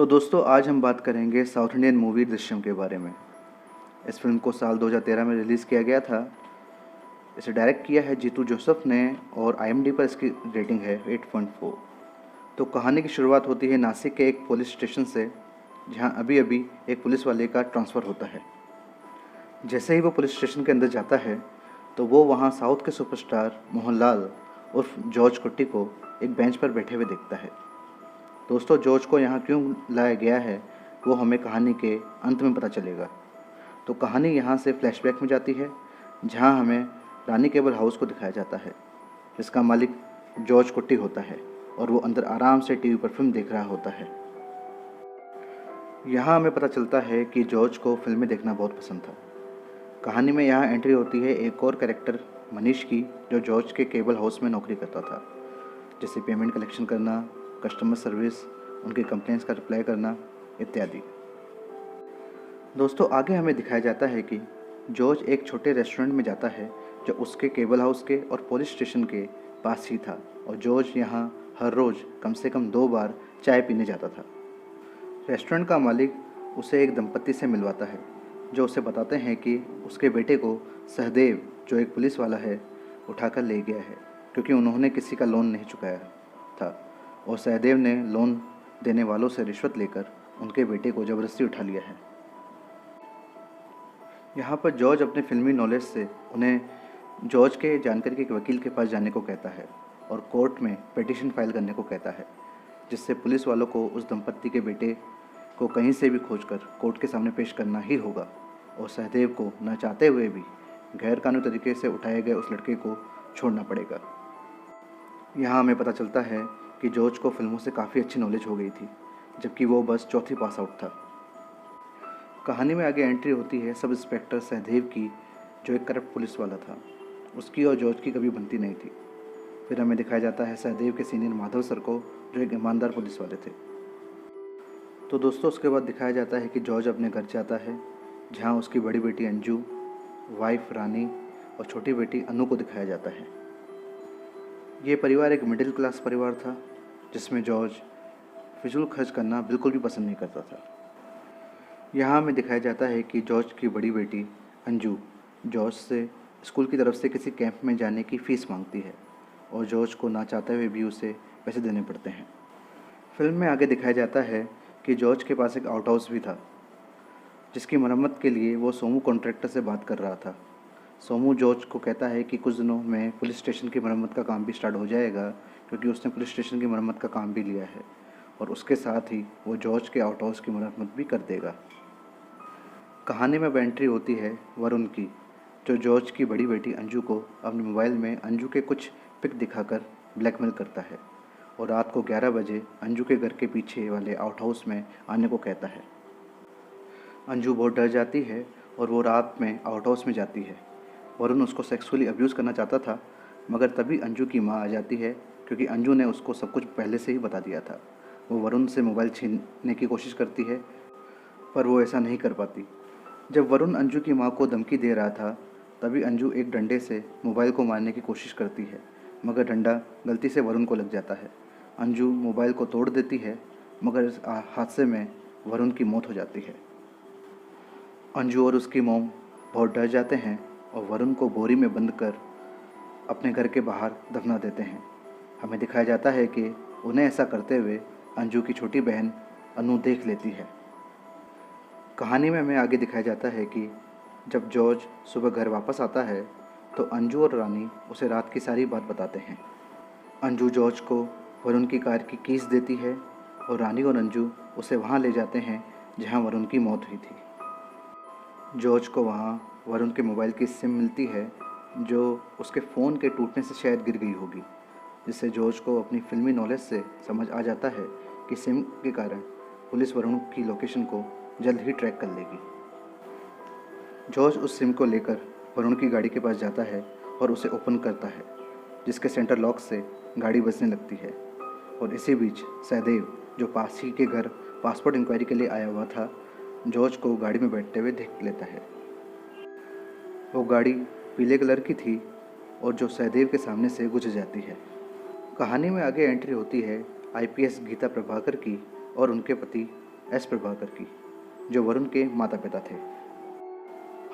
तो दोस्तों आज हम बात करेंगे साउथ इंडियन मूवी दृश्यम के बारे में। इस फिल्म को साल 2013 में रिलीज़ किया गया था। इसे डायरेक्ट किया है जीतू जोसेफ ने और IMDb पर इसकी रेटिंग है 8.4। तो कहानी की शुरुआत होती है नासिक के एक पुलिस स्टेशन से, जहां अभी अभी एक पुलिस वाले का ट्रांसफ़र होता है। जैसे ही वो पुलिस स्टेशन के अंदर जाता है तो वो वहाँ साउथ के सुपरस्टार मोहनलाल उर्फ जॉर्ज कुट्टी को एक बेंच पर बैठे हुए देखता है। दोस्तों जॉर्ज को यहाँ क्यों लाया गया है वो हमें कहानी के अंत में पता चलेगा। तो कहानी यहाँ से फ्लैशबैक में जाती है, जहाँ हमें रानी केबल हाउस को दिखाया जाता है, जिसका मालिक जॉर्ज कुट्टी होता है और वो अंदर आराम से टीवी पर फिल्म देख रहा होता है। यहाँ हमें पता चलता है कि जॉर्ज को फिल्में देखना बहुत पसंद था। कहानी में यहाँ एंट्री होती है एक और कैरेक्टर मनीष की, जो जॉर्ज के केबल हाउस में नौकरी करता था, जैसे पेमेंट कलेक्शन करना, कस्टमर सर्विस, उनके कंप्लेंट्स का रिप्लाई करना इत्यादि। दोस्तों आगे हमें दिखाया जाता है कि जॉर्ज एक छोटे रेस्टोरेंट में जाता है जो उसके केबल हाउस के और पुलिस स्टेशन के पास ही था, और जॉर्ज यहाँ हर रोज़ कम से कम 2 बार चाय पीने जाता था। रेस्टोरेंट का मालिक उसे एक दंपत्ति से मिलवाता है, जो उसे बताते हैं कि उसके बेटे को सहदेव, जो एक पुलिस वाला है, उठाकर ले गया है क्योंकि उन्होंने किसी का लोन नहीं चुकाया था, और सहदेव ने लोन देने वालों से रिश्वत लेकर उनके बेटे को ज़बरदस्ती उठा लिया है। यहाँ पर जॉर्ज अपने फिल्मी नॉलेज से उन्हें जॉर्ज के जानकर के एक वकील के पास जाने को कहता है और कोर्ट में पिटीशन फाइल करने को कहता है, जिससे पुलिस वालों को उस दंपत्ति के बेटे को कहीं से भी खोजकर कोर्ट के सामने पेश करना ही होगा, और सहदेव को न चाहते हुए भी गैर कानूनी तरीके से उठाए गए उस लड़के को छोड़ना पड़ेगा। यहाँ हमें पता चलता है कि जॉर्ज को फिल्मों से काफ़ी अच्छी नॉलेज हो गई थी, जबकि वो बस चौथी पास आउट था। कहानी में आगे एंट्री होती है सब इंस्पेक्टर सहदेव की, जो एक करप्ट पुलिस वाला था। उसकी और जॉर्ज की कभी बनती नहीं थी। फिर हमें दिखाया जाता है सहदेव के सीनियर माधव सर को, जो एक ईमानदार पुलिस वाले थे। तो दोस्तों उसके बाद दिखाया जाता है कि जॉर्ज अपने घर जाता है, जहाँ उसकी बड़ी बेटी अंजू, वाइफ रानी और छोटी बेटी अनु को दिखाया जाता है। ये परिवार एक मिडिल क्लास परिवार था, जिसमें जॉर्ज फिजूल खर्च करना बिल्कुल भी पसंद नहीं करता था। यहाँ हमें दिखाया जाता है कि जॉर्ज की बड़ी बेटी अंजू जॉर्ज से स्कूल की तरफ से किसी कैंप में जाने की फ़ीस मांगती है, और जॉर्ज को ना चाहते हुए भी उसे पैसे देने पड़ते हैं। फिल्म में आगे दिखाया जाता है कि जॉर्ज के पास एक आउट हाउस भी था, जिसकी मरम्मत के लिए वो सोमू कॉन्ट्रैक्टर से बात कर रहा था। सोमू जॉर्ज को कहता है कि कुछ दिनों में पुलिस स्टेशन की मरम्मत का काम भी स्टार्ट हो जाएगा, क्योंकि उसने पुलिस स्टेशन की मरम्मत का काम भी लिया है, और उसके साथ ही वो जॉर्ज के आउट हाउस की मरम्मत भी कर देगा। कहानी में अब एंट्री होती है वरुण की, जो जॉर्ज की बड़ी बेटी अंजू को अपने मोबाइल में अंजू के कुछ पिक दिखाकर ब्लैकमेल करता है, और रात को 11 बजे अंजू के घर के पीछे वाले आउट हाउस में आने को कहता है। अंजू बहुत डर जाती है और वो रात में आउट हाउस में जाती है। वरुण उसको सेक्सुअली अब्यूज़ करना चाहता था, मगर तभी अंजू की माँ आ जाती है, क्योंकि अंजू ने उसको सब कुछ पहले से ही बता दिया था। वो वरुण से मोबाइल छीनने की कोशिश करती है, पर वो ऐसा नहीं कर पाती। जब वरुण अंजू की माँ को धमकी दे रहा था, तभी अंजू एक डंडे से मोबाइल को मारने की कोशिश करती है, मगर डंडा गलती से वरुण को लग जाता है। अंजू मोबाइल को तोड़ देती है, मगर इस हादसे में वरुण की मौत हो जाती है। अंजू और उसकी मॉम बहुत डर जाते हैं और वरुण को बोरी में बंद कर अपने घर के बाहर दफना देते हैं। हमें दिखाया जाता है कि उन्हें ऐसा करते हुए अंजू की छोटी बहन अनु देख लेती है। कहानी में हमें आगे दिखाया जाता है कि जब जॉर्ज सुबह घर वापस आता है तो अंजू और रानी उसे रात की सारी बात बताते हैं। अंजू जॉर्ज को वरुण की कार की कीज देती है, और रानी और अंजू उसे वहाँ ले जाते हैं जहाँ वरुण की मौत हुई थी। जॉर्ज को वहाँ वरुण के मोबाइल की सिम मिलती है, जो उसके फ़ोन के टूटने से शायद गिर गई होगी, जिससे जॉर्ज को अपनी फिल्मी नॉलेज से समझ आ जाता है कि सिम के कारण पुलिस वरुण की लोकेशन को जल्द ही ट्रैक कर लेगी। जॉर्ज उस सिम को लेकर वरुण की गाड़ी के पास जाता है और उसे ओपन करता है, जिसके सेंटर लॉक से गाड़ी बजने लगती है। और इसी बीच सहदेव, जो पास ही के घर पासपोर्ट इंक्वायरी के लिए आया हुआ था, जॉर्ज को गाड़ी में बैठते हुए देख लेता है। वो गाड़ी पीले कलर की थी और जो सहदेव के सामने से गुजर जाती है। कहानी में आगे एंट्री होती है IPS गीता प्रभाकर की और उनके पति एस प्रभाकर की, जो वरुण के माता पिता थे।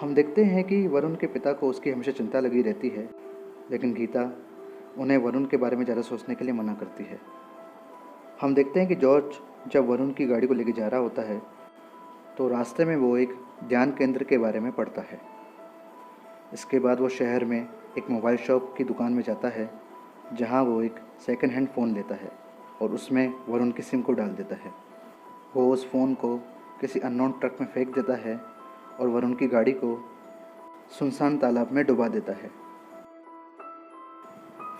हम देखते हैं कि वरुण के पिता को उसकी हमेशा चिंता लगी रहती है, लेकिन गीता उन्हें वरुण के बारे में ज़्यादा सोचने के लिए मना करती है। हम देखते हैं कि जॉर्ज जब वरुण की गाड़ी को लेकर जा रहा होता है तो रास्ते में वो एक ध्यान केंद्र के बारे में पढ़ता है। इसके बाद वो शहर में एक मोबाइल शॉप की दुकान में जाता है, जहां वो एक सेकंड हैंड फ़ोन लेता है और उसमें वरुण की सिम को डाल देता है। वो उस फ़ोन को किसी अननोन ट्रक में फेंक देता है और वरुण की गाड़ी को सुनसान तालाब में डुबा देता है।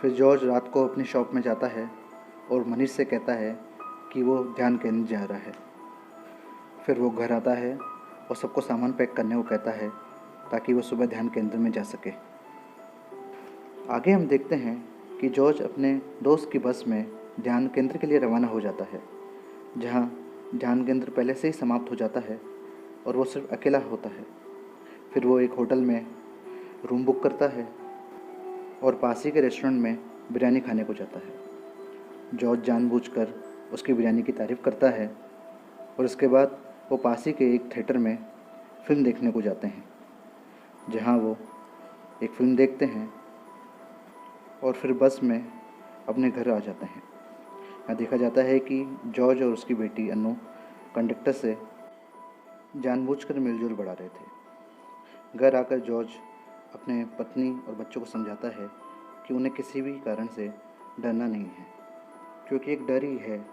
फिर जॉर्ज रात को अपनी शॉप में जाता है और मनीष से कहता है कि वो ध्यान केंद्र जा रहा है। फिर वो घर आता है और सबको सामान पैक करने को कहता है ताकि वो सुबह ध्यान केंद्र में जा सके। आगे हम देखते हैं कि जॉर्ज अपने दोस्त की बस में ध्यान केंद्र के लिए रवाना हो जाता है, जहां ध्यान केंद्र पहले से ही समाप्त हो जाता है और वो सिर्फ अकेला होता है। फिर वो एक होटल में रूम बुक करता है और पास ही के रेस्टोरेंट में बिरयानी खाने को जाता है। जॉर्ज जानबूझकर उसकी बिरयानी की तारीफ़ करता है और इसके बाद वो पास ही के एक थिएटर में फ़िल्म देखने को जाते हैं, जहां वो एक फ़िल्म देखते हैं और फिर बस में अपने घर आ जाते हैं। यहाँ देखा जाता है कि जॉर्ज और उसकी बेटी अनु कंडक्टर से जानबूझकर मिलजुल बढ़ा रहे थे। घर आकर जॉर्ज अपने पत्नी और बच्चों को समझाता है कि उन्हें किसी भी कारण से डरना नहीं है, क्योंकि एक डर ही है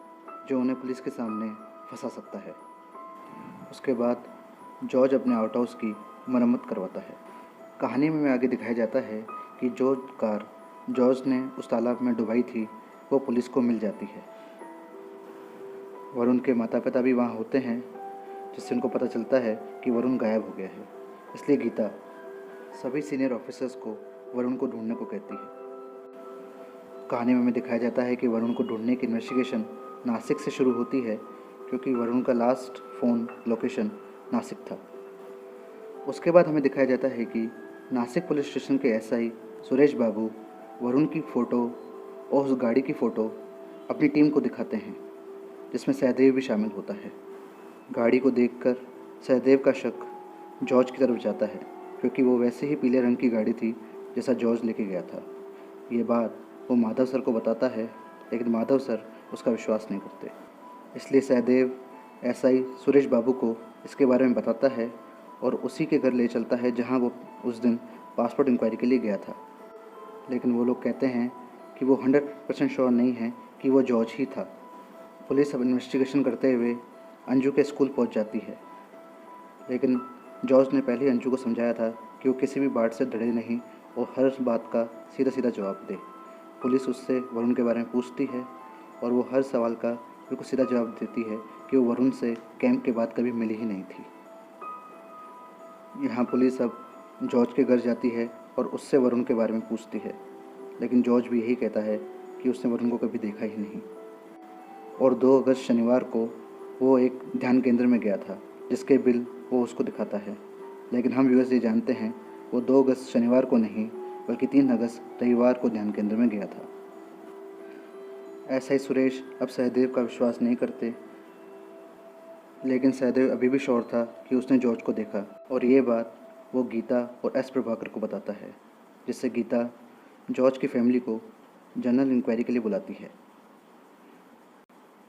जो उन्हें पुलिस के सामने फंसा सकता है। उसके बाद जॉर्ज अपने आउट हाउस की मरम्मत करवाता है। कहानी में आगे दिखाया जाता है कि जो कार जॉर्ज ने उस तालाब में डुबाई थी वो पुलिस को मिल जाती है। वरुण के माता पिता भी वहाँ होते हैं, जिससे उनको पता चलता है कि वरुण गायब हो गया है। इसलिए गीता सभी सीनियर ऑफिसर्स को वरुण को ढूंढने को कहती है। कहानी में दिखाया जाता है कि वरुण को ढूंढने की इन्वेस्टिगेशन नासिक से शुरू होती है, क्योंकि वरुण का लास्ट फ़ोन लोकेशन नासिक था। उसके बाद हमें दिखाया जाता है कि नासिक पुलिस स्टेशन के एसआई सुरेश बाबू वरुण की फ़ोटो और उस गाड़ी की फ़ोटो अपनी टीम को दिखाते हैं, जिसमें सहदेव भी शामिल होता है। गाड़ी को देखकर सहदेव का शक जॉर्ज की तरफ जाता है, क्योंकि वो वैसे ही पीले रंग की गाड़ी थी जैसा जॉर्ज लेके गया था। ये बात वो माधव सर को बताता है, लेकिन माधव सर उसका विश्वास नहीं करते। इसलिए सहदेव एसआई सुरेश बाबू को इसके बारे में बताता है और उसी के घर ले चलता है जहां वो उस दिन पासपोर्ट इंक्वायरी के लिए गया था। लेकिन वो लोग कहते हैं कि वो 100% श्योर नहीं है कि वो जॉर्ज ही था। पुलिस अब इन्वेस्टिगेशन करते हुए अंजू के स्कूल पहुंच जाती है, लेकिन जॉर्ज ने पहले ही अंजू को समझाया था कि वो किसी भी बात से डरे नहीं और हर बात का सीधा सीधा जवाब दे। पुलिस उससे वरुण के बारे में पूछती है और वो हर सवाल का बिल्कुल सीधा जवाब देती है कि वो वरुण से कैंप के बाद कभी मिली ही नहीं थी। यहाँ पुलिस अब जॉर्ज के घर जाती है और उससे वरुण के बारे में पूछती है, लेकिन जॉर्ज भी यही कहता है कि उसने वरुण को कभी देखा ही नहीं। और 2 अगस्त शनिवार को वो एक ध्यान केंद्र में गया था, जिसके बिल वो उसको दिखाता है। लेकिन हम व्यूअर्स ये जानते हैं वो 2 अगस्त शनिवार को नहीं, बल्कि 3 अगस्त रविवार को ध्यान केंद्र में गया था। ऐसा ही सुरेश अब सहदेव का विश्वास नहीं करते, लेकिन सहदेव अभी भी श्योर था कि उसने जॉर्ज को देखा, और ये बात वो गीता और एस प्रभाकर को बताता है, जिससे गीता जॉर्ज की फैमिली को जनरल इंक्वायरी के लिए बुलाती है,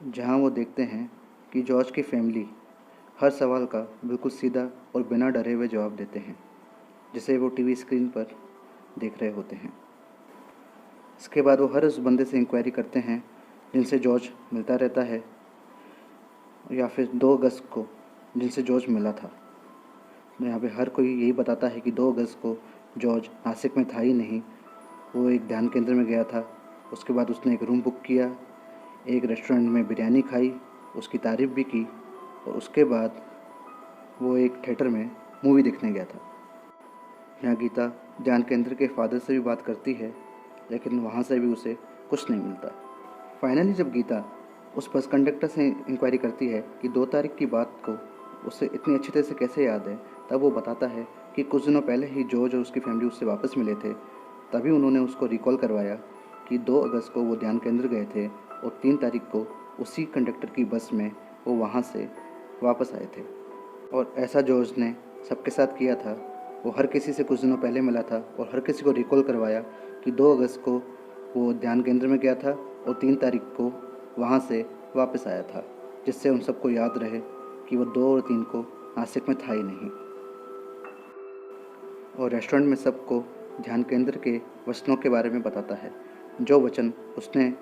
जहां वो देखते हैं कि जॉर्ज की फैमिली हर सवाल का बिल्कुल सीधा और बिना डरे हुए जवाब देते हैं, जिसे वो टीवी स्क्रीन पर देख रहे होते हैं। इसके बाद वो हर उस बंदे से इंक्वायरी करते हैं जिनसे जॉर्ज मिलता रहता है, या फिर 2 अगस्त को जिनसे जॉर्ज मिला था। यहाँ पे हर कोई यही बताता है कि 2 अगस्त को जॉर्ज नासिक में था ही नहीं, वो एक ध्यान केंद्र में गया था। उसके बाद उसने एक रूम बुक किया, एक रेस्टोरेंट में बिरयानी खाई, उसकी तारीफ़ भी की, और उसके बाद वो एक थिएटर में मूवी देखने गया था। यहाँ गीता ध्यान केंद्र के फादर से भी बात करती है, लेकिन वहाँ से भी उसे कुछ नहीं मिलता। फाइनली जब गीता उस बस कंडक्टर से इंक्वायरी करती है कि 2 तारीख की बात को उसे इतनी अच्छी तरह से कैसे याद है, तब वो बताता है कि कुछ दिनों पहले ही जॉर्ज और उसकी फैमिली उससे वापस मिले थे। तभी उन्होंने उसको रिकॉल करवाया कि 2 अगस्त को वो ध्यान केंद्र गए थे और 3 तारीख को उसी कंडक्टर की बस में वो वहाँ से वापस आए थे। और ऐसा जॉर्ज ने सबके साथ किया था। वो हर किसी से कुछ दिनों पहले मिला था और हर किसी को रिकॉल करवाया कि 2 अगस्त को वो ध्यान केंद्र में गया था और 3 तारीख को वहाँ से वापस आया था, जिससे उन सबको याद रहे कि वो 2 और 3 को नासिक में था ही नहीं। और रेस्टोरेंट में सबको ध्यान केंद्र के वचनों के बारे में बताता है, जो वचन उसने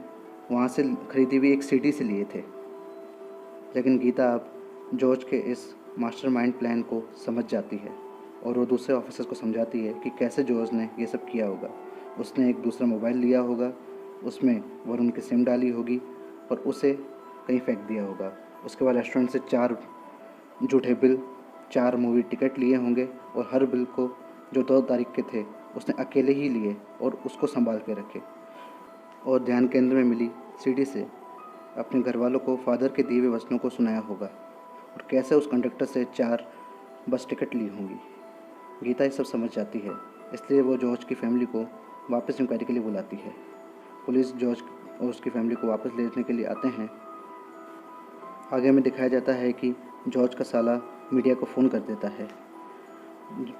वहाँ से खरीदी हुई एक सीडी से लिए थे। लेकिन गीता अब जॉर्ज के इस मास्टरमाइंड प्लान को समझ जाती है और वो दूसरे ऑफिसर्स को समझाती है कि कैसे जॉर्ज ने ये सब किया होगा। उसने एक दूसरा मोबाइल लिया होगा, उसमें वरुण की सिम डाली होगी और उसे कहीं फेंक दिया होगा। उसके बाद रेस्टोरेंट से 4 झूठे बिल, 4 मूवी टिकट लिए होंगे और हर बिल को जो 2 तारीख के थे उसने अकेले ही लिए और उसको संभाल के रखे। और ध्यान केंद्र में मिली सीडी से अपने घर वालों को फादर के दिए हुए वचनों को सुनाया होगा और कैसे उस कंडक्टर से 4 बस टिकट ली होंगी। गीता ये सब समझ जाती है, इसलिए वो जॉर्ज की फैमिली को वापस इंक्वायरी के लिए बुलाती है। पुलिस जॉर्ज और उसकी फैमिली को वापस लेने के लिए आते हैं। आगे में दिखाया जाता है कि जॉर्ज का साला मीडिया को फ़ोन कर देता है।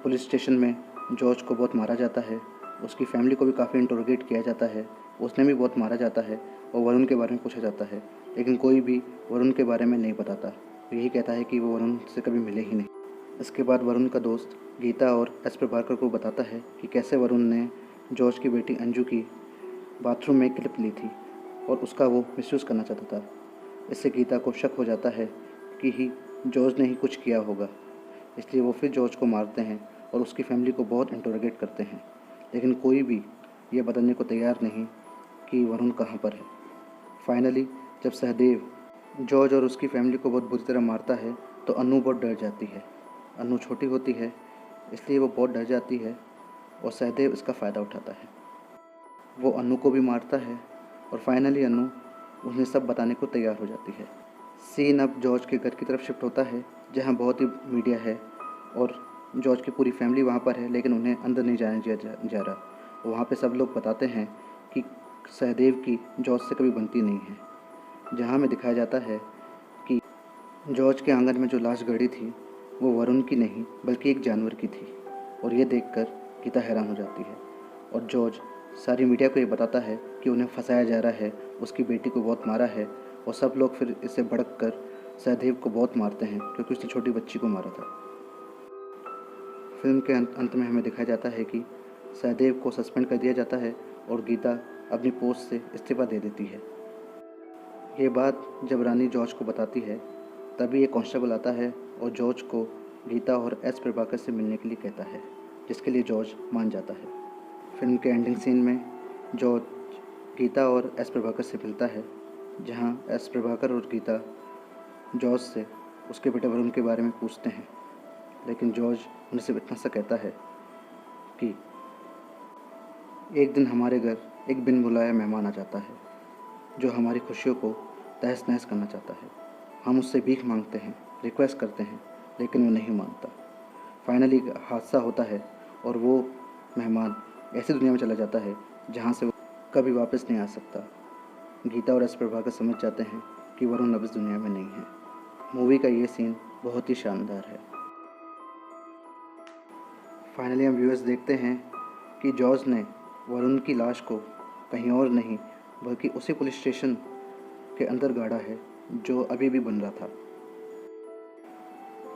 पुलिस स्टेशन में जॉर्ज को बहुत मारा जाता है, उसकी फैमिली को भी काफ़ी इंटरोगेट किया जाता है, उसने भी बहुत मारा जाता है और वरुण के बारे में पूछा जाता है, लेकिन कोई भी वरुण के बारे में नहीं बताता। यही कहता है कि वो वरुण से कभी मिले ही नहीं। इसके बाद वरुण का दोस्त गीता और एस प्रभाकर को बताता है कि कैसे वरुण ने जॉर्ज की बेटी अंजू की बाथरूम में क्लिप ली थी और उसका वो मिसयूज़ करना चाहता था। इससे गीता को शक हो जाता है कि जॉर्ज ने ही कुछ किया होगा, इसलिए वो फिर जॉर्ज को मारते हैं और उसकी फैमिली को बहुत इंटरोगेट करते हैं, लेकिन कोई भी ये बताने को तैयार नहीं कि वरुण कहाँ पर है। फाइनली जब सहदेव जॉर्ज और उसकी फैमिली को बहुत बुरी तरह मारता है तो अनु बहुत डर जाती है। अनु छोटी होती है, इसलिए वो बहुत डर जाती है और सहदेव इसका फ़ायदा उठाता है। वो अनु को भी मारता है और फाइनली अनु उन्हें सब बताने को तैयार हो जाती है। सीन अब जॉर्ज के घर की तरफ शिफ्ट होता है, जहाँ बहुत ही मीडिया है और जॉर्ज की पूरी फैमिली वहाँ पर है, लेकिन उन्हें अंदर नहीं जाने जा रहा। वहाँ पे सब लोग बताते हैं कि सहदेव की जॉर्ज से कभी बनती नहीं है, जहाँ में दिखाया जाता है कि जॉर्ज के आंगन में जो लाश गड़ी थी वो वरुण की नहीं बल्कि एक जानवर की थी। और ये देखकर गीता हैरान हो जाती है और जॉर्ज सारी मीडिया को ये बताता है कि उन्हें फंसाया जा रहा है, उसकी बेटी को बहुत मारा है और सब लोग फिर इससे भड़क कर सहदेव को बहुत मारते हैं क्योंकि उसने छोटी बच्ची को मारा था। फिल्म के अंत में हमें दिखाया जाता है कि सहदेव को सस्पेंड कर दिया जाता है और गीता अपनी पोस्ट से इस्तीफा दे देती है। ये बात जब रानी जॉर्ज को बताती है तभी एक कांस्टेबल आता है और जॉर्ज को गीता और एस प्रभाकर से मिलने के लिए कहता है, जिसके लिए जॉर्ज मान जाता है। फिल्म के एंडिंग सीन में जॉर्ज गीता और एस प्रभाकर से मिलता है, जहां एस प्रभाकर और गीता जॉर्ज से उसके बेटे वरुण के बारे में पूछते हैं, लेकिन जॉर्ज उन्हें सिर्फ इतना सा कहता है कि एक दिन हमारे घर एक बिन बुलाया मेहमान आ जाता है जो हमारी खुशियों को तहस नहस करना चाहता है। हम उससे भीख मांगते हैं, रिक्वेस्ट करते हैं, लेकिन वो नहीं मानता। फाइनली हादसा होता है और वो मेहमान ऐसी दुनिया में चला जाता है जहाँ से वो कभी वापस नहीं आ सकता। गीता और एस प्रभाकर समझ जाते हैं कि वरुण अब इस दुनिया में नहीं है। मूवी का ये सीन बहुत ही शानदार है। फाइनली हम व्यूअर्स देखते हैं कि जॉर्ज ने वरुण की लाश को कहीं और नहीं बल्कि उसी पुलिस स्टेशन के अंदर गाड़ा है जो अभी भी बन रहा था।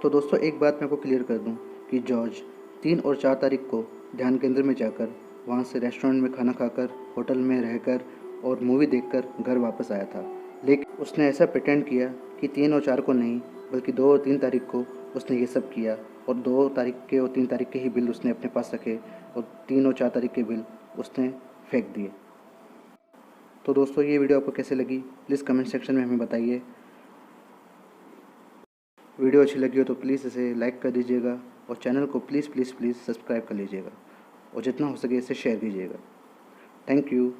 तो दोस्तों एक बात मैं आपको क्लियर कर दूं कि जॉर्ज 3 और 4 तारीख को ध्यान केंद्र में जाकर वहां से रेस्टोरेंट में खाना खाकर, होटल में रहकर और मूवी देखकर घर वापस आया था। लेकिन उसने ऐसा प्रिटेंड किया कि 3 और 4 को नहीं बल्कि 2 और 3 तारीख को उसने ये सब किया और 2 तारीख के और 3 तारीख के ही बिल उसने अपने पास रखे और 3 और 4 तारीख के बिल उसने फेंक दिए। तो दोस्तों ये वीडियो आपको कैसे लगी प्लीज़ कमेंट सेक्शन में हमें बताइए। वीडियो अच्छी लगी हो तो प्लीज़ इसे लाइक कर दीजिएगा और चैनल को प्लीज़ सब्सक्राइब कर लीजिएगा और जितना हो सके इसे शेयर कीजिएगा। Thank you.